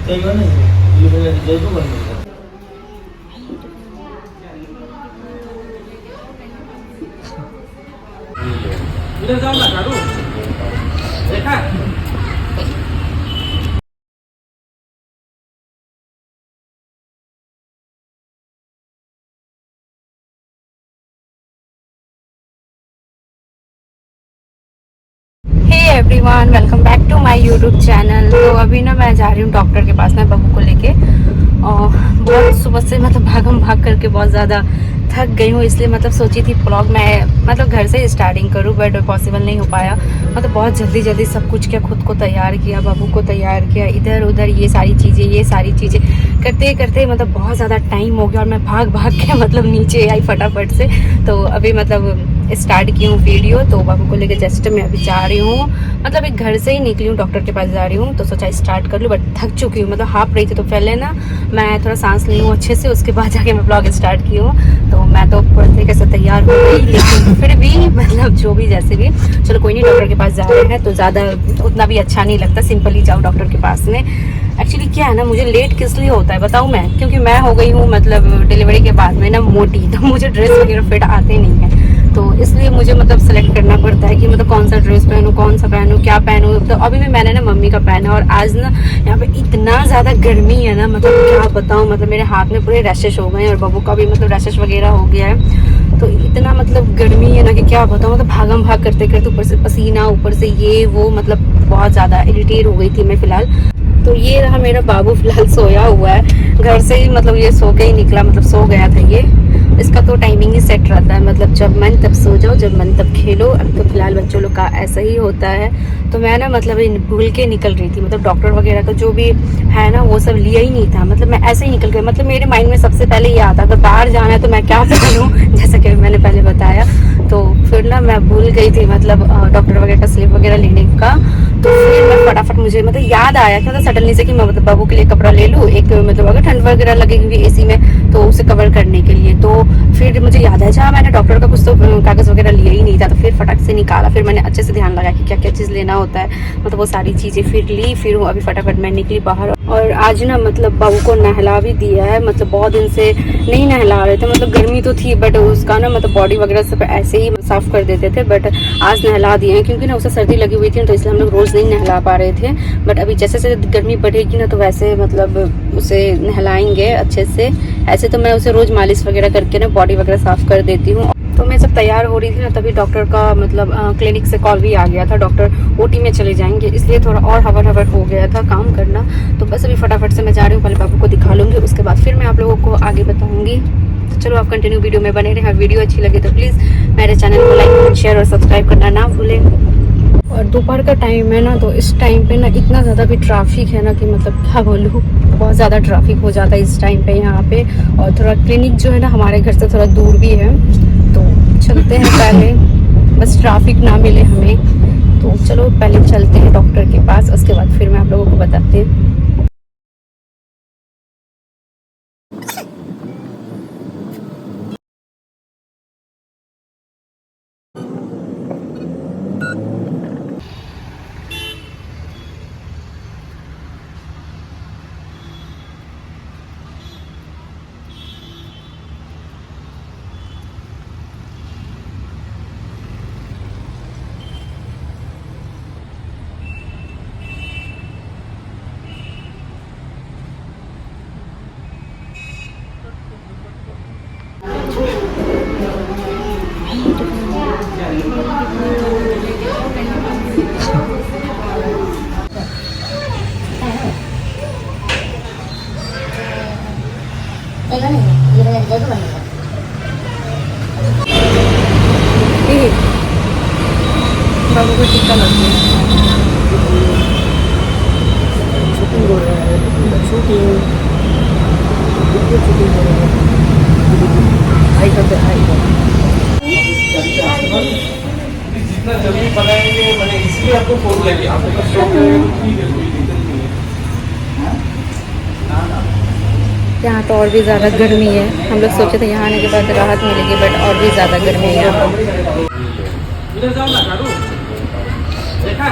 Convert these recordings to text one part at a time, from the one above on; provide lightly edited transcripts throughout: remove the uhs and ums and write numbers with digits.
इधर जाओ ना कारू देखा everyone welcome back to my YouTube channel. तो अभी ना मैं जा रही हूँ डॉक्टर के पास में बबू को लेके। और बहुत सुबह से मतलब भागम भाग करके बहुत ज़्यादा थक गई हूँ, इसलिए मतलब सोची थी ब्लॉग मैं मतलब घर से स्टार्टिंग करूँ, बट पॉसिबल नहीं हो पाया। मतलब बहुत जल्दी जल्दी सब कुछ किया, खुद को तैयार किया, बबू को तैयार किया, इधर उधर ये सारी चीज़ें करते करते मतलब बहुत ज़्यादा टाइम हो गया और मैं भाग भाग के मतलब नीचे आई फटाफट से। तो अभी मतलब स्टार्ट की हूँ वीडियो। तो बाबू को लेकर जस्ट मैं अभी जा रही हूँ, मतलब एक घर से ही निकली हूँ, डॉक्टर के पास जा रही हूँ। तो सोचा स्टार्ट कर लूँ, बट थक चुकी हूँ, मतलब हाफ रही थी। तो पहले ना मैं थोड़ा सांस ली हूँ अच्छे से, उसके बाद जाके मैं ब्लॉग स्टार्ट की हूँ। तो मैं तो पूरे तरीके से तैयार हो गई, लेकिन फिर भी मतलब जो भी जैसे भी चलो कोई नहीं, डॉक्टर के पास जा रहे हैं तो ज़्यादा उतना भी अच्छा नहीं लगता, सिंपल ही जाओ डॉक्टर के पास में। एक्चुअली क्या है ना, मुझे लेट किस लिए होता है बताऊँ मैं, क्योंकि मैं हो गई हूँ मतलब डिलीवरी के बाद में ना मोटी, तो मुझे ड्रेस वगैरह फिट आते नहीं है। तो इसलिए मुझे मतलब सेलेक्ट करना पड़ता है कि मतलब कौन सा ड्रेस पहनूं, कौन सा पहनूं, क्या पहनूं। तो अभी भी मैंने ना मम्मी का पहना, और आज ना यहाँ पे इतना ज़्यादा गर्मी है ना, मतलब क्या बताऊं, मतलब मेरे हाथ में पूरे रैशेस हो गए हैं और बबू का भी मतलब रैशेस वगैरह हो गया है। तो इतना मतलब गर्मी है ना कि क्या बताऊं, मतलब भागम भाग करते करते ऊपर से पसीना, ऊपर से ये वो, मतलब बहुत ज़्यादा इरिटेट हो गई थी मैं फिलहाल। तो ये रहा मेरा बाबू फिलहाल सोया हुआ है, घर से ही मतलब ये सो के ही निकला, मतलब सो गया था ये। इसका तो टाइमिंग ही सेट रहता है, मतलब जब मन तब सो जाओ, जब मन तब खेलो। अब तो फिलहाल बच्चों लोग का ऐसा ही होता है। तो मैं ना मतलब भूल के निकल रही थी, मतलब डॉक्टर वगैरह का जो भी है ना वो सब लिया ही नहीं था, मतलब मैं ऐसे ही निकल गई। मतलब मेरे माइंड में सबसे पहले ये आता था बाहर जाना है तो मैं क्या पहनूं, जैसा कि मैंने पहले बताया। तो फिर ना मैं भूल गई थी मतलब डॉक्टर वगैरह का स्लिप वगैरह लेने का। तो फिर मैं फटाफट मुझे मतलब याद आया कि मतलब सडनली से कि मैं मतलब बाबू के लिए कपड़ा ले लूँ एक, मतलब अगर ठंड वगैरह लगेगी एसी में तो उसे कवर करने के लिए। तो फिर मुझे याद आया जहाँ मैंने डॉक्टर का कुछ तो कागज़ वगैरह लिया ही नहीं था। तो फिर फटाक से निकाला, फिर मैंने अच्छे से ध्यान लगाया कि क्या क्या चीज़ लेना होता है, मतलब वो सारी चीज़ें फिर ली। फिर अभी फटाफट मैं निकली बाहर। और आज ना मतलब बाबू को नहला भी दिया है, मतलब बहुत दिन से नहीं नहला रहे थे, मतलब गर्मी तो थी बट उसका ना मतलब बॉडी वगैरह सब ऐसे ही साफ कर देते थे, बट आज नहला दिए हैं क्योंकि ना उसे सर्दी लगी हुई थी, तो इसलिए हम लोग रोज़ नहीं नहला पा रहे थे। बट अभी जैसे जैसे गर्मी बढ़ेगी ना तो वैसे मतलब उसे नहलाएंगे अच्छे से। ऐसे तो मैं उसे रोज़ मालिश वगैरह करके ना बॉडी वगैरह साफ कर देती हूँ। तो मैं जब तैयार हो रही थी ना तभी डॉक्टर का मतलब क्लिनिक से कॉल भी आ गया था, डॉक्टर ओटी में चले जाएंगे, इसलिए थोड़ा और हवर हवर हो गया था काम करना। तो बस अभी फटाफट से मैं जा रही हूँ, पहले बाबू को दिखा लूँगी, उसके बाद फिर मैं आप लोगों को आगे बताऊँगी। तो चलो आप कंटिन्यू वीडियो में बने रहें। वीडियो अच्छी लगी तो प्लीज़ मेरे चैनल को लाइक शेयर और सब्सक्राइब करना ना भूलें। और दोपहर का टाइम है ना, तो इस टाइम पे ना इतना ज़्यादा भी ट्रैफिक है ना कि मतलब क्या बोलूँ, बहुत ज़्यादा ट्रैफिक हो जाता है इस टाइम पे यहाँ पे। और थोड़ा क्लिनिक जो है ना हमारे घर से थोड़ा दूर भी है, तो चलते हैं पहले, बस ट्रैफिक ना मिले हमें। तो चलो पहले चलते हैं डॉक्टर के पास, उसके बाद फिर मैं आप लोगों को बताती हूँ। बाबू को टीका लग गया। जितना जल्दी बनाएंगे मैंने इसलिए आपको फोन लगी, आपको तो शौक है तो ठीक है, कोई दिक्कत नहीं है। यहाँ तो और भी ज़्यादा गर्मी है, हम लोग सोचे थे यहाँ आने के बाद राहत मिलेगी, बट और भी ज़्यादा गर्मी है यहाँ पर। इधर जाओ ना कारू देखा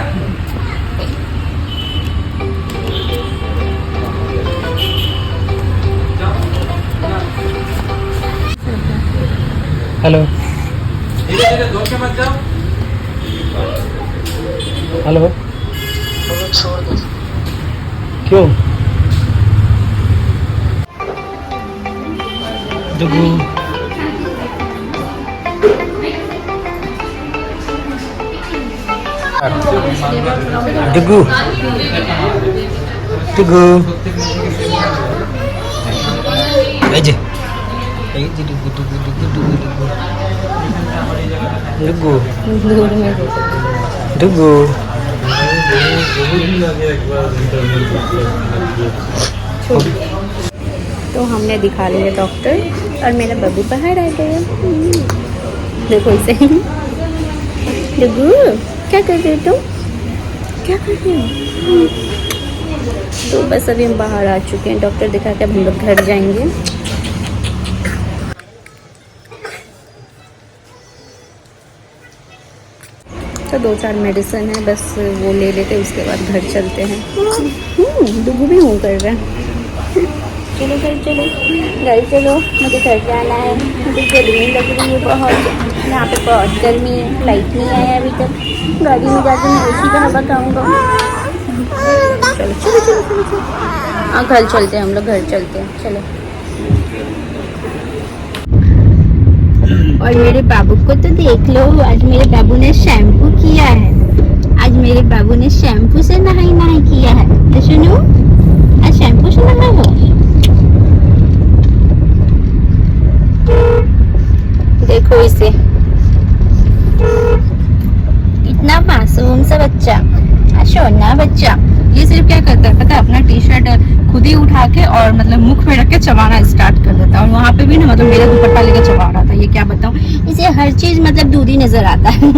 हेलो धीरे धीरे धो के मत जाओ। हेलो क्यों डुगू डुगू डुगू अजे डुगू डुगू डुगू डुगू डुगू डुगू तो हमने दिखा लिया डॉक्टर और मेरा बब्बू बाहर आ गया। देखो इसे। डुगू क्या कर रहे हो तुम? क्या कर रहे हो? तो बस अभी हम बाहर आ चुके हैं, डॉक्टर दिखा के अब हम लोग घर जाएंगे। तो 2-4 मेडिसिन है, बस वो ले लेते उसके बाद घर चलते हैं। डुगू भी हूँ कर रहा है। चलो घर चलो, घर चलो, मुझे घर जाना है, मुझे गर्मी लग रही है बहुत, यहाँ पे बहुत गर्मी है, लाइट नहीं आया अभी तक, गाड़ी में जाकर मैं एसी का हवा खाऊंगा। चलो चलो चलो चलो चलो, हाँ घर चलते हैं, हम लोग घर चलते हैं, चलो। और मेरे बाबू को तो देख लो, आज मेरे बाबू ने शैम्पू किया है, आज मेरे बाबू ने शैम्पू से नहाई किया है। तो सुनो, आज शैम्पू से नहाया हो। देखो इसे, इतना मासूम सा बच्चा, सोना बच्चा। ये सिर्फ क्या करता है पता है, अपना टी शर्ट खुद ही उठा के और मतलब मुख में रख के चबाना स्टार्ट कर देता है। और वहाँ पे भी ना मतलब मेरा दुपट्टा लेके चबा रहा था। ये क्या बताऊँ, इसे हर चीज मतलब दूध ही नजर आता है।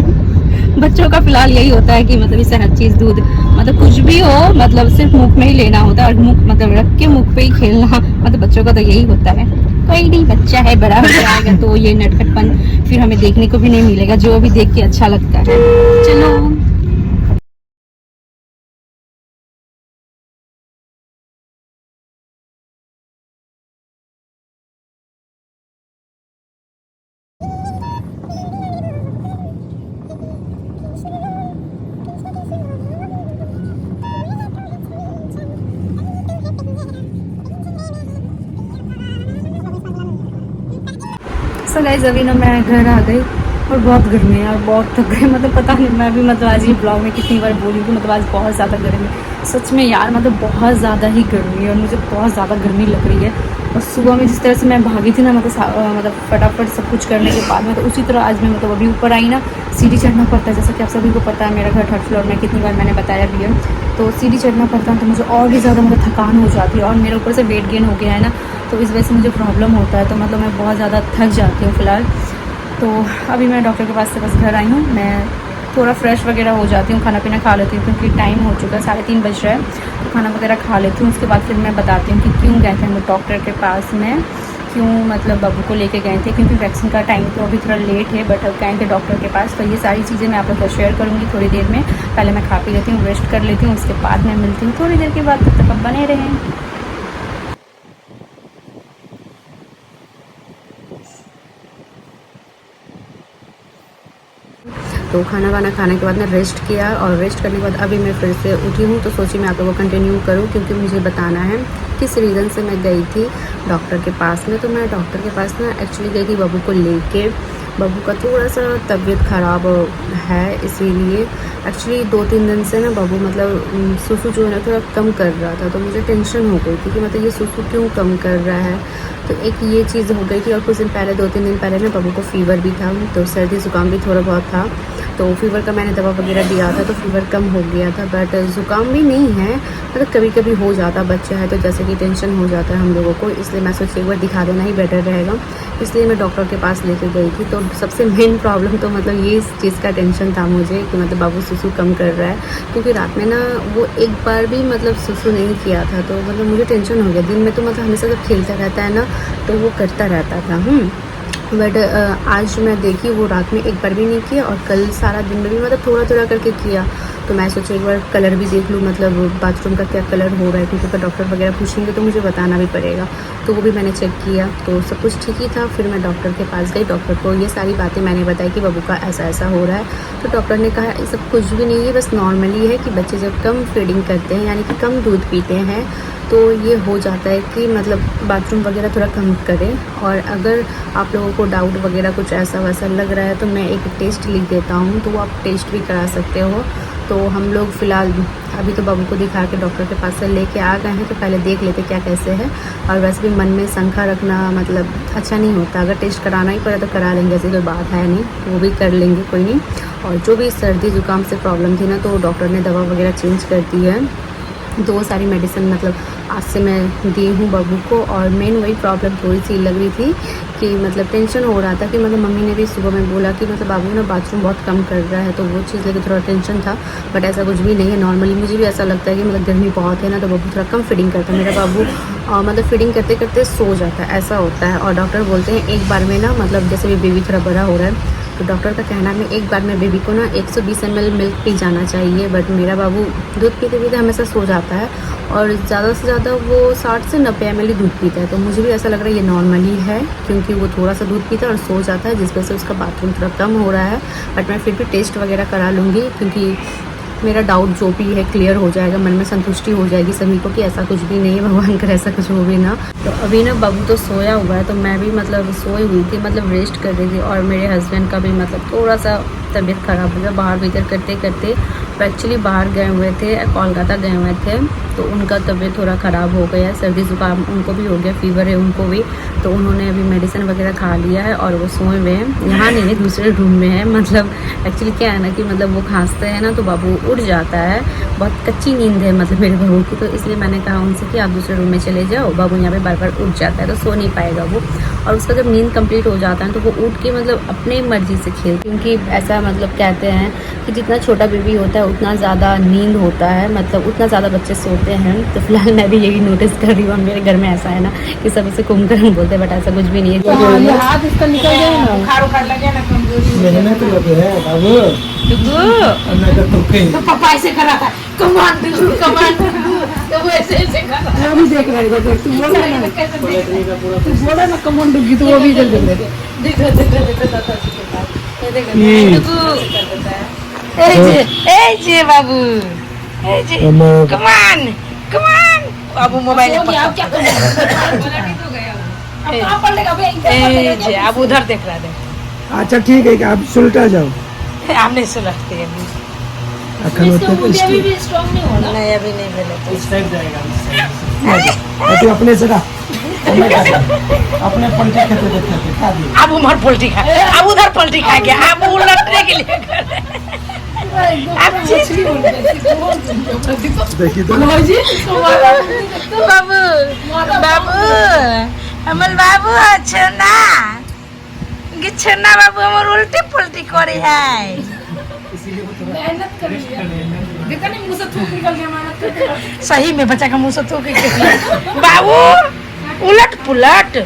बच्चों का फिलहाल यही होता है कि मतलब इसे हर चीज दूध, मतलब कुछ भी हो मतलब सिर्फ मुख में ही लेना होता है और मुख मतलब रख के मुख पे ही खेलना, मतलब बच्चों का तो यही होता है। कोई नहीं, बच्चा है, बड़ा हो जाएगा तो ये नटखटपन फिर हमें देखने को भी नहीं मिलेगा, जो भी देख के अच्छा लगता है। चलो सो गाइस, अभी ना मैं घर आ गई और बहुत गर्मी है और बहुत थक गई। मतलब पता नहीं मैं भी मतलब आज ये ब्लॉग में कितनी बार बोली थी, मतलब आज बहुत ज़्यादा गर्मी है सच में यार, मतलब बहुत ज़्यादा ही गर्मी है और मुझे बहुत ज़्यादा गर्मी लग रही है। और सुबह में जिस तरह से मैं भागी थी ना, मतलब फटाफट सब कुछ करने के बाद में, तो उसी तरह आज मैं मतलब अभी ऊपर आई ना, सीढ़ी चढ़ना पड़ता है। जैसा कि आप सभी को पता है, मेरा घर 3rd फ्लोर में, कितनी बार मैंने बताया भी है, तो सीढ़ी चढ़ना पड़ता है, तो मुझे और भी ज़्यादा मतलब थकान हो जाती है। और मेरे ऊपर से वेट गेन हो गया है ना, तो इस वजह से मुझे प्रॉब्लम होता है, तो मतलब मैं बहुत ज़्यादा थक जाती हूँ फ़िलहाल। तो अभी मैं डॉक्टर के पास से बस घर आई हूँ, मैं थोड़ा फ्रेश वगैरह हो जाती हूँ, खाना पीना खा लेती हूँ क्योंकि टाइम हो चुका है, 3:30 बज रहा है। तो खाना वगैरह खा लेती हूँ, उसके बाद फिर मैं बताती हूँ कि क्यों गए थे हम लोग डॉक्टर के पास में, क्यों मतलब बब्बू को लेके गए थे, क्योंकि वैक्सीन का टाइम तो अभी थोड़ा लेट है, बट गए थे डॉक्टर के पास। तो ये सारी चीज़ें मैं आप लोग को शेयर करूँगी थोड़ी देर में। पहले मैं खा पी लेती हूँ, रेस्ट कर लेती हूँ, उसके बाद मैं मिलती हूँ थोड़ी देर के बाद, तब तक आप बने रहें। तो खाना वाना खाने के बाद मैं रेस्ट किया और रेस्ट करने के बाद अभी मैं फिर से उठी हूँ, तो सोची मैं आप लोगों को कंटिन्यू करूँ क्योंकि मुझे बताना है किस रीज़न से मैं गई थी डॉक्टर के पास में। तो मैं डॉक्टर के पास ना एक्चुअली गई थी बब्बू को लेके। बब्बू का थोड़ा सा तबीयत ख़राब है, इसीलिए एक्चुअली 2-3 दिन से ना बब्बू मतलब सुसु जो है ना थोड़ा कम कर रहा था, तो मुझे टेंशन हो गई थी कि मतलब ये सुसु क्यों कम कर रहा है। तो एक ये चीज़ हो गई थी और कुछ दिन पहले 2-3 दिन पहले ना बब्बू को फ़ीवर भी था, तो सर्दी ज़ुकाम भी थोड़ा बहुत था। तो फीवर का मैंने दवा वगैरह दिया था, तो फीवर कम हो गया था, बट ज़ुकाम भी नहीं है, मतलब कभी कभी हो जाता, बच्चा है तो जैसे कि टेंशन हो जाता है हम लोगों को, इसलिए मैं सोची एक बार दिखा देना ही बेटर रहेगा, इसलिए मैं डॉक्टर के पास लेके गई थी। तो सबसे मेन प्रॉब्लम तो मतलब ये इस चीज़ का टेंशन था मुझे कि मतलब बाबू सुसु कम कर रहा है, क्योंकि रात में ना वो एक बार भी मतलब सुसु नहीं किया था, तो मतलब मुझे टेंशन हो गया। दिन में तो मतलब हमेशा जब खेलता रहता है ना तो वो करता रहता था, बट आज मैं देखी वो रात में एक बार भी नहीं किया और कल सारा दिन में भी मतलब थोड़ा थोड़ा करके किया। तो मैं सोचा एक बार कलर भी देख लूँ, मतलब बाथरूम का क्या कलर हो रहा है, क्योंकि अगर डॉक्टर वगैरह पूछेंगे तो मुझे बताना भी पड़ेगा। तो वो भी मैंने चेक किया तो सब कुछ ठीक ही था। फिर मैं डॉक्टर के पास गई, डॉक्टर को ये सारी बातें मैंने बताई कि बब्बू का ऐसा ऐसा हो रहा है। तो डॉक्टर ने कहा ये सब कुछ भी नहीं है, बस नॉर्मली है कि बच्चे जब कम फीडिंग करते हैं यानी कि कम दूध पीते हैं तो ये हो जाता है कि मतलब बाथरूम वगैरह थोड़ा कम करें। और अगर आप लोगों को डाउट वगैरह कुछ ऐसा वैसा लग रहा है तो मैं एक टेस्ट लिख देता हूँ, तो वो आप टेस्ट भी करा सकते हो। तो हम लोग फ़िलहाल अभी तो बाबू को दिखा के डॉक्टर के पास से लेके आ गए हैं, तो पहले देख लेते क्या कैसे है। और वैसे भी मन में शंका रखना मतलब अच्छा नहीं होता, अगर टेस्ट कराना ही पड़े तो करा लेंगे, ऐसी कोई बात है नहीं, वो भी कर लेंगे, कोई नहीं। और जो भी सर्दी ज़ुकाम से प्रॉब्लम थी ना, तो डॉक्टर ने दवा वगैरह चेंज कर दी है। 2 सारी मेडिसिन मतलब आज से मैं दी हूँ बब्बू को। और मेन वही प्रॉब्लम थोड़ी सी लग रही थी कि मतलब टेंशन हो रहा था कि मतलब मम्मी ने भी सुबह में बोला कि मतलब बाबू ना बाथरूम बहुत कम कर रहा है, तो वो चीज़ लेकर थोड़ा टेंशन था। बट ऐसा कुछ भी नहीं है, नॉर्मली मुझे भी ऐसा लगता है कि मतलब गर्मी बहुत है ना, तो बब्बू थोड़ा कम फीडिंग करता है। मेरा बाबू मतलब फीडिंग करते करते सो जाता है, ऐसा होता है। और डॉक्टर बोलते हैं एक बार में ना मतलब जैसे भी बेबी थोड़ा बड़ा हो रहा है तो डॉक्टर का कहना है एक बार में बेबी को ना 120 ml मिल्क पी जाना चाहिए। बट मेरा बाबू दूध पीते पीते हमेशा सो जाता है और ज़्यादा से ज़्यादा वो 60 से 90 ml ही दूध पीता है। तो मुझे भी ऐसा लग रहा है ये नॉर्मली है, क्योंकि वो थोड़ा सा दूध पीता है और सो जाता है, जिस वजह से उसका बाथरूम थोड़ा कम हो रहा है। बट मैं फिर भी टेस्ट वगैरह करा लूँगी, क्योंकि मेरा डाउट जो भी है क्लियर हो जाएगा, मन में संतुष्टि हो जाएगी सभी को कि ऐसा कुछ भी नहीं है, भगवान कर ऐसा कुछ हो भी ना। तो अभी ना बाबू तो सोया हुआ है, तो मैं भी मतलब सोई हुई थी, मतलब रेस्ट कर रही थी। और मेरे हस्बैंड का भी मतलब थोड़ा सा तबीयत ख़राब हो गया बाहर भीतर करते करते। वो एक्चुअली बाहर गए हुए थे, कोलकाता गए हुए थे, तो उनका तबीयत थोड़ा ख़राब हो गया, सर्दी ज़ुकाम उनको भी हो गया, फीवर है उनको भी। तो उन्होंने अभी मेडिसिन वगैरह खा लिया है और वो सोए हुए हैं। यहाँ नहीं है, दूसरे रूम में है। मतलब एक्चुअली क्या है ना कि मतलब वो खांसते हैं ना तो बाबू उठ जाता है, बहुत कच्ची नींद है मतलब मेरे बहू की। तो इसलिए मैंने कहा उनसे कि आप दूसरे रूम में चले जाओ, बाबू यहाँ पे बार बार उठ जाता है तो सो नहीं पाएगा वो। और उसका जब नींद कंप्लीट हो जाता है तो वो उठ के मतलब अपने मर्जी से खेल, क्योंकि ऐसा मतलब कहते हैं कि जितना छोटा बेबी होता है उतना ज़्यादा नींद होता है, मतलब उतना ज़्यादा बच्चे सोते हैं। तो फिलहाल मैं भी यही नोटिस कर रही हूँ। मेरे घर में ऐसा है ना कि सब इसे कुंभकर्ण बोलते हैं, बट ऐसा कुछ भी नहीं है। हाथ इसका निकल जाए ना, बुखार लगे ना, कमजोरी मेहनत लगे है बाबू। तो पापा ऐसे करा था, कमान तो वो ऐसे ऐसे करा। वो भी देख रहे थे, तू बोला ना, तू बोला ना कमान डुगी, तो वो भी इधर देख रहे थे। देखो ए बाबू, कमान बाबू मोबाइल क्या अब उधर देख रहा है। अच्छा ठीक है, आप सुलटा जाओ। आप नहीं सुलगते अभी, अखन होते तो अभी भी स्ट्रांग नहीं होना। नहीं अभी नहीं मिले इस टाइप जाएगा। तो अपने से रहा अपने पलटे खेते देखते खा दिए। अब उधर पलटी खा, अब उधर पलटी खा गया, अब उलटने के लिए देखिए तो बाबू बाबू अमल बाबू छन्ना बाबू हमर उल्टी पुल्टी करे है। मेहनत कर लिया, देखा नहीं मुंह से थूक निकल गया, मेहनत करके। सही में बच्चा का मुंह से थूक के बाबू उलट पुलट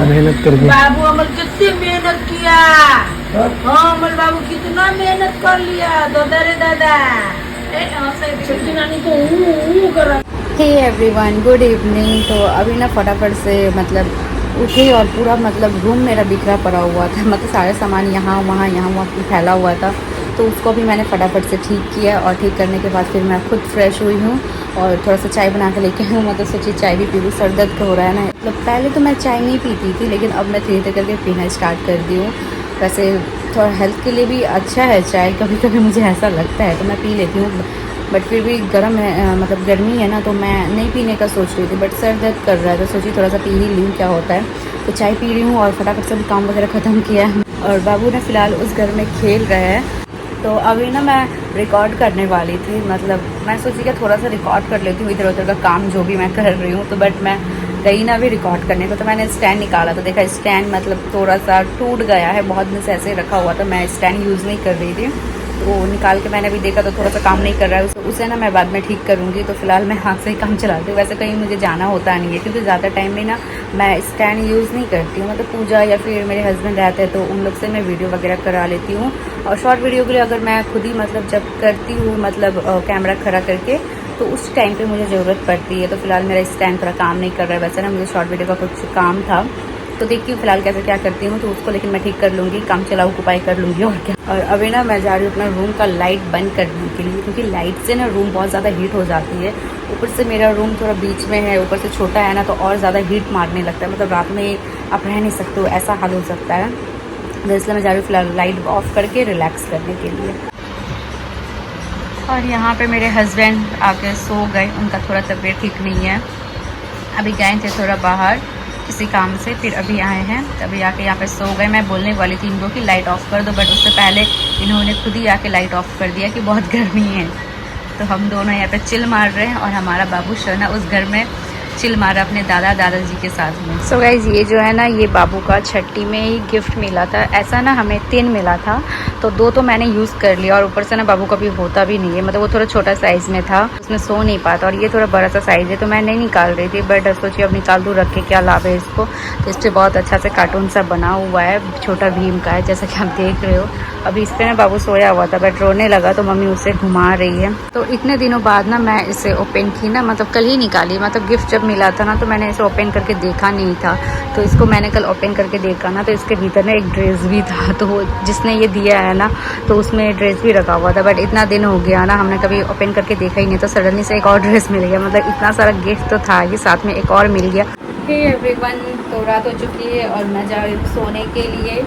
मेहनत कर दिया। बाबू अमल कितनी मेहनत किया। हाँ अमल बाबू कितना मेहनत कर लिया, दादा रे दादा। छोटी नानी को करा। Hey everyone, good evening. तो अभी ना फटाफट से मतलब उठी और पूरा मतलब रूम मेरा बिखरा पड़ा हुआ था, मतलब सारे सामान यहाँ वहाँ फैला हुआ था। तो उसको भी मैंने फटाफट से ठीक किया और ठीक करने के बाद फिर मैं खुद फ्रेश हुई हूँ और थोड़ा सा चाय बना के लेके आई हूँ। मतलब सोची चाय भी पी लूँ, सर दर्द हो रहा है ना। मतलब पहले तो मैं चाय नहीं पीती थी, लेकिन अब मैं धीरे धीरे करके पीना स्टार्ट कर दी हूँ। वैसे थोड़ा हेल्थ के लिए भी अच्छा है चाय, कभी कभी मुझे ऐसा लगता है तो मैं पी लेती हूँ। बट फिर भी गर्म है, मतलब गर्मी है ना, तो मैं नहीं पीने का सोच रही थी। बट सर दर्द कर रहा है तो सोची थोड़ा सा पी ही लूँ क्या होता है। तो चाय पी रही हूँ और फटाफट से भी काम वगैरह ख़त्म किया है। और बाबू ने फ़िलहाल उस घर में खेल रहे हैं। तो अभी ना मैं रिकॉर्ड करने वाली थी, मतलब मैं सोची कि थोड़ा सा रिकॉर्ड कर लेती हूँ इधर उधर का काम जो भी मैं कर रही हूँ। तो बट मैं गई ना भी रिकॉर्ड करने को, तो मैंने स्टैंड निकाला तो देखा स्टैंड मतलब थोड़ा सा टूट गया है, बहुत दिन से ऐसे रखा हुआ था, मैं स्टैंड यूज़ नहीं कर रही थी। तो निकाल के मैंने भी देखा तो थोड़ा सा काम नहीं कर रहा है, उसे ना मैं बाद में ठीक करूँगी। तो फिलहाल मैं हाथ से ही काम चलाती हूँ। वैसे कहीं मुझे जाना होता नहीं है, क्योंकि ज़्यादा टाइम में ना मैं स्टैंड यूज़ नहीं करती हूँ, मतलब पूजा या फिर मेरे हस्बैंड रहते हैं तो उन लोग से मैं वीडियो वगैरह करा लेती हूँ। और शॉर्ट वीडियो के लिए अगर मैं खुद ही मतलब जब करती हूँ मतलब कैमरा खड़ा करके तो उस टाइम पे मुझे ज़रूरत पड़ती है। तो फिलहाल मेरा स्टैंड थोड़ा काम नहीं कर रहा है, वैसे ना मुझे शॉर्ट वीडियो का कुछ काम था तो देखती हूँ फिलहाल कैसे क्या करती हूँ, तो उसको लेकिन मैं ठीक कर लूँगी, काम चलाऊ उपाय कर लूँगी और क्या। और अभी ना मैं जा रही हूँ अपना रूम का लाइट बंद करने के लिए, क्योंकि लाइट से ना रूम बहुत ज़्यादा हीट हो जाती है। ऊपर से मेरा रूम थोड़ा बीच में है, ऊपर से छोटा है ना, तो और ज़्यादा हीट मारने लगता है, मतलब रात में आप रह नहीं सकते हो, ऐसा हाल हो सकता है। तो इसलिए मैं जा रही हूँ फिलहाल लाइट ऑफ करके रिलैक्स करने के लिए। और यहाँ पे मेरे हस्बैंड आके सो गए, उनका थोड़ा तबीयत ठीक नहीं है, अभी गए थे थोड़ा बाहर किसी काम से, फिर अभी आए हैं, तभी आके यहाँ पे सो गए। मैं बोलने वाली थी इनको कि लाइट ऑफ़ कर दो, बट उससे पहले इन्होंने खुद ही आके लाइट ऑफ़ कर दिया कि बहुत गर्मी है। तो हम दोनों यहाँ पे चिल मार रहे हैं और हमारा बाबू शना उस घर में चिल मारा अपने दादाजी के साथ में। सो गाइज ये जो है ना, ये बाबू का छठी में ही गिफ्ट मिला था। ऐसा ना हमें 3 मिला था, तो 2 तो मैंने यूज़ कर लिया और ऊपर से ना बाबू का भी होता भी नहीं है, मतलब वो थोड़ा छोटा साइज़ में था, उसमें सो नहीं पाता। और ये थोड़ा बड़ा सा साइज़ है तो मैं नहीं निकाल रही थी, बट सोचिए अब निकाल दूँ, रख के क्या लाभ है इसको। तो इस पर बहुत अच्छा से कार्टून सा बना हुआ है, छोटा भीम का है, जैसा कि आप देख रहे हो। अभी इस पर ना बाबू सोया हुआ था बट रोने लगा तो मम्मी उसे घुमा रही है। तो इतने दिनों बाद ना मैं इसे ओपन की ना, मतलब कल ही निकाली, मतलब गिफ्ट जब मिला था ना तो मैंने इसे ओपन करके देखा नहीं था, तो इसको मैंने कल ओपन करके देखा ना, तो इसके भीतर ना एक ड्रेस भी था, तो वो जिसने ये दिया है ना तो उसमें ड्रेस भी रखा हुआ था। बट इतना दिन हो गया ना, हमने कभी ओपन करके देखा ही नहीं, तो सडनली से एक और ड्रेस मिल गया, मतलब इतना सारा गिफ्ट तो था कि साथ में एक और मिल गया। हे एवरीवन, तो रात हो चुकी है और मैं जा रही हूँ सोने के लिए।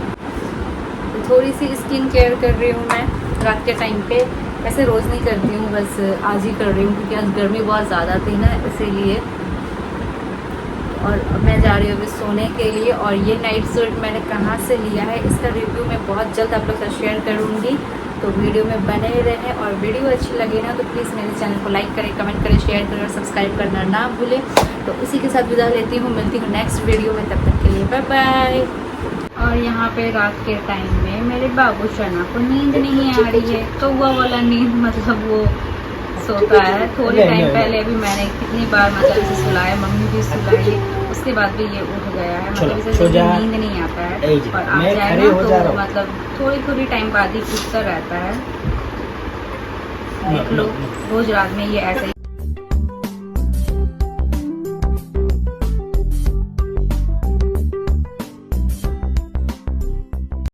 थोड़ी सी स्किन केयर कर रही हूँ मैं रात के टाइम पे, वैसे रोज़ नहीं करती हूँ, बस आज ही कर रही हूँ क्योंकि आज गर्मी बहुत ज़्यादा थी ना, इसीलिए। और मैं जा रही हूँ अभी सोने के लिए। और ये नाइट सूट मैंने कहाँ से लिया है इसका रिव्यू मैं बहुत जल्द आप लोग से शेयर करूँगी, तो वीडियो में बने रहें। और वीडियो अच्छी लगे ना तो प्लीज़ मेरे चैनल को लाइक करें, कमेंट करें, शेयर करें और सब्सक्राइब करना ना भूलें। तो इसी के साथ विदा लेती हूँ, मिलती हूँ नेक्स्ट वीडियो में, तब तक के लिए बाय बाय। और यहाँ पे रात के टाइम में मेरे बाबू शना को नींद नहीं आ रही है, तो वो वाला नींद मतलब वो सोता है। थोड़ी टाइम पहले भी मैंने कितनी बार मतलब इसे सुलाया, मम्मी भी सुलाई, उसके बाद भी ये उठ गया है, मतलब इसे जल्दी नींद नहीं आता है। और आ जाए ना तो मतलब थोड़ी टाइम बाद ही उठता रहता है। देख लो रोज रात में ये ऐसे